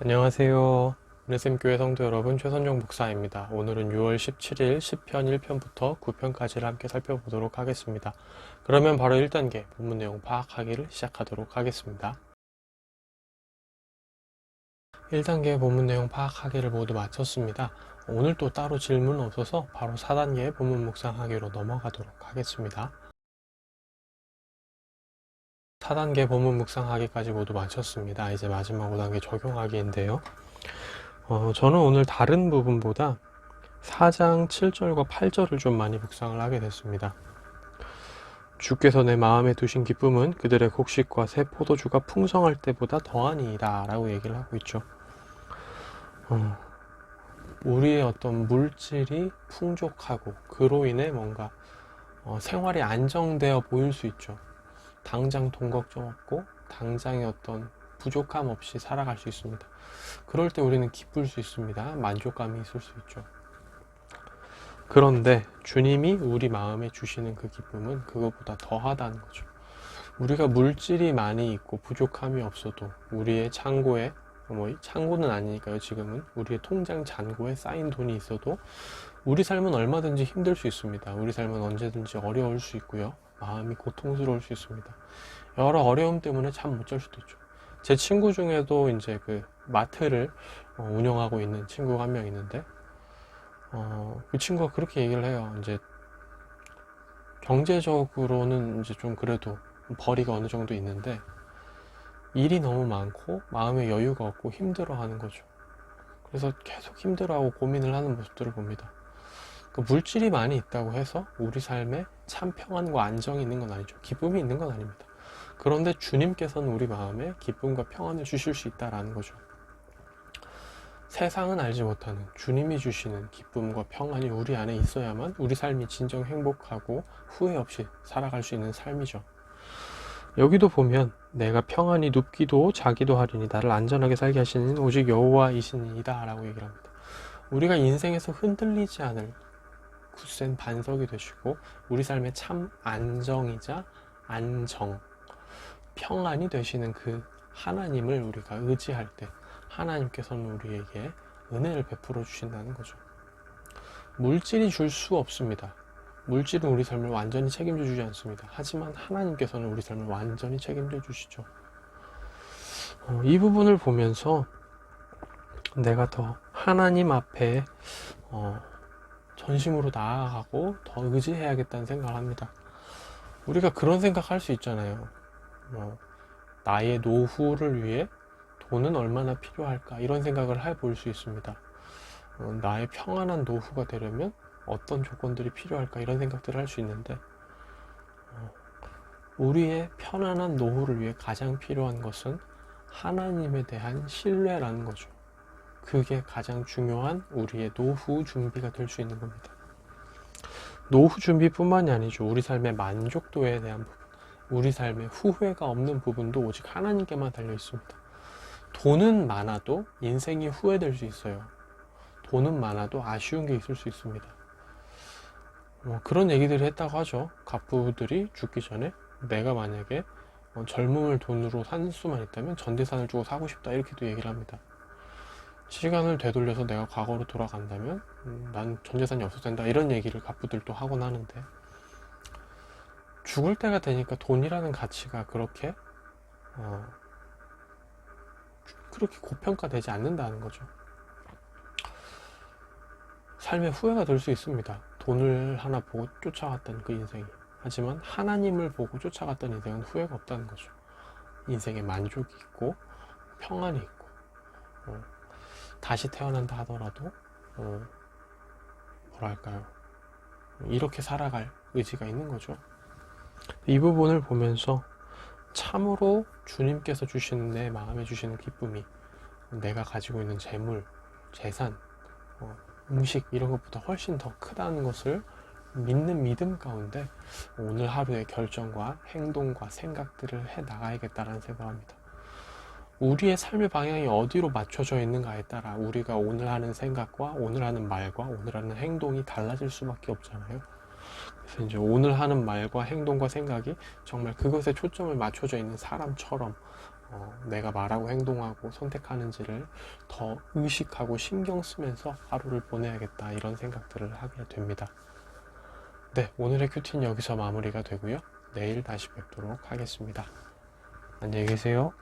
안녕하세요. 은혜샘교회 성도 여러분, 최선종 목사입니다. 오늘은 6월 17일 10편 1편부터 9편까지를 함께 살펴보도록 하겠습니다. 그러면 바로 1단계 본문 내용 파악하기를 시작하도록 하겠습니다. 1단계 본문 내용 파악하기를 모두 마쳤습니다. 오늘 또 따로 질문 없어서 바로 4단계 본문 묵상하기로 넘어가도록 하겠습니다. 4단계 본문 묵상하기까지 모두 마쳤습니다. 이제 마지막 5단계 적용하기인데요. 저는 오늘 다른 부분보다 4장 7절과 8절을 좀 많이 묵상을 하게 됐습니다. 주께서 내 마음에 두신 기쁨은 그들의 곡식과 새 포도주가 풍성할 때보다 더하니이다 라고 얘기를 하고 있죠. 우리의 어떤 물질이 풍족하고 그로 인해 뭔가 생활이 안정되어 보일 수 있죠. 당장 돈 걱정 없고 당장의 어떤 부족함 없이 살아갈 수 있습니다. 그럴 때 우리는 기쁠 수 있습니다. 만족감이 있을 수 있죠. 그런데 주님이 우리 마음에 주시는 그 기쁨은 그것보다 더하다는 거죠. 우리가 물질이 많이 있고 부족함이 없어도 우리의 창고에, 창고는 아니니까요 지금은, 우리의 통장 잔고에 쌓인 돈이 있어도 우리 삶은 얼마든지 힘들 수 있습니다. 우리 삶은 언제든지 어려울 수 있고요, 마음이 고통스러울 수 있습니다. 여러 어려움 때문에 잠 못 잘 수도 있죠. 제 친구 중에도 이제 그 마트를 운영하고 있는 친구가 한 명 있는데, 그 친구가 그렇게 얘기를 해요. 이제 경제적으로는 이제 좀 그래도 벌이가 어느 정도 있는데 일이 너무 많고 마음에 여유가 없고 힘들어하는 거죠. 그래서 계속 힘들어하고 고민을 하는 모습들을 봅니다. 그 물질이 많이 있다고 해서 우리 삶에 참 평안과 안정이 있는 건 아니죠. 기쁨이 있는 건 아닙니다. 그런데 주님께서는 우리 마음에 기쁨과 평안을 주실 수 있다라는 거죠. 세상은 알지 못하는 주님이 주시는 기쁨과 평안이 우리 안에 있어야만 우리 삶이 진정 행복하고 후회 없이 살아갈 수 있는 삶이죠. 여기도 보면 내가 평안히 눕기도 자기도 하리니 나를 안전하게 살게 하시는 오직 여호와이시니이다 라고 얘기를 합니다. 우리가 인생에서 흔들리지 않을 굳센 반석이 되시고 우리 삶의 참 안정이자 안정, 평안이 되시는 그 하나님을 우리가 의지할 때 하나님께서는 우리에게 은혜를 베풀어 주신다는 거죠. 물질이 줄 수 없습니다. 물질은 우리 삶을 완전히 책임져 주지 않습니다. 하지만 하나님께서는 우리 삶을 완전히 책임져 주시죠. 이 부분을 보면서 내가 더 하나님 앞에 전심으로 나아가고 더 의지해야겠다는 생각을 합니다. 우리가 그런 생각할 수 있잖아요. 나의 노후를 위해 돈은 얼마나 필요할까, 이런 생각을 해볼 수 있습니다. 나의 평안한 노후가 되려면 어떤 조건들이 필요할까, 이런 생각들을 할 수 있는데, 우리의 편안한 노후를 위해 가장 필요한 것은 하나님에 대한 신뢰라는 거죠. 그게 가장 중요한 우리의 노후 준비가 될 수 있는 겁니다. 노후 준비뿐만이 아니죠. 우리 삶의 만족도에 대한 부분, 우리 삶의 후회가 없는 부분도 오직 하나님께만 달려 있습니다. 돈은 많아도 인생이 후회될 수 있어요. 돈은 많아도 아쉬운 게 있을 수 있습니다. 그런 얘기들을 했다고 하죠. 갑부들이 죽기 전에 내가 만약에 젊음을 돈으로 산 수만 있다면 전재산을 주고 사고 싶다, 이렇게도 얘기를 합니다. 시간을 되돌려서 내가 과거로 돌아간다면 난 전재산이 없어도 된다, 이런 얘기를 갑부들도 하곤 하는데, 죽을 때가 되니까 돈이라는 가치가 그렇게 고평가되지 않는다는 거죠. 삶의 후회가 될 수 있습니다. 돈을 하나 보고 쫓아갔던 그 인생이. 하지만 하나님을 보고 쫓아갔던 인생은 후회가 없다는 거죠. 인생에 만족이 있고 평안이 있고, 다시 태어난다 하더라도 뭐랄까요, 이렇게 살아갈 의지가 있는 거죠. 이 부분을 보면서 참으로 주님께서 주시는, 내 마음에 주시는 기쁨이 내가 가지고 있는 재물, 재산, 음식, 이런 것보다 훨씬 더 크다는 것을 믿는 믿음 가운데 오늘 하루의 결정과 행동과 생각들을 해 나가야겠다라는 생각을 합니다. 우리의 삶의 방향이 어디로 맞춰져 있는가에 따라 우리가 오늘 하는 생각과 오늘 하는 말과 오늘 하는 행동이 달라질 수밖에 없잖아요. 그래서 이제 오늘 하는 말과 행동과 생각이 정말 그것에 초점을 맞춰져 있는 사람처럼 내가 말하고 행동하고 선택하는지를 더 의식하고 신경 쓰면서 하루를 보내야겠다, 이런 생각들을 하게 됩니다. 네, 오늘의 큐티는 여기서 마무리가 되고요. 내일 다시 뵙도록 하겠습니다. 안녕히 계세요.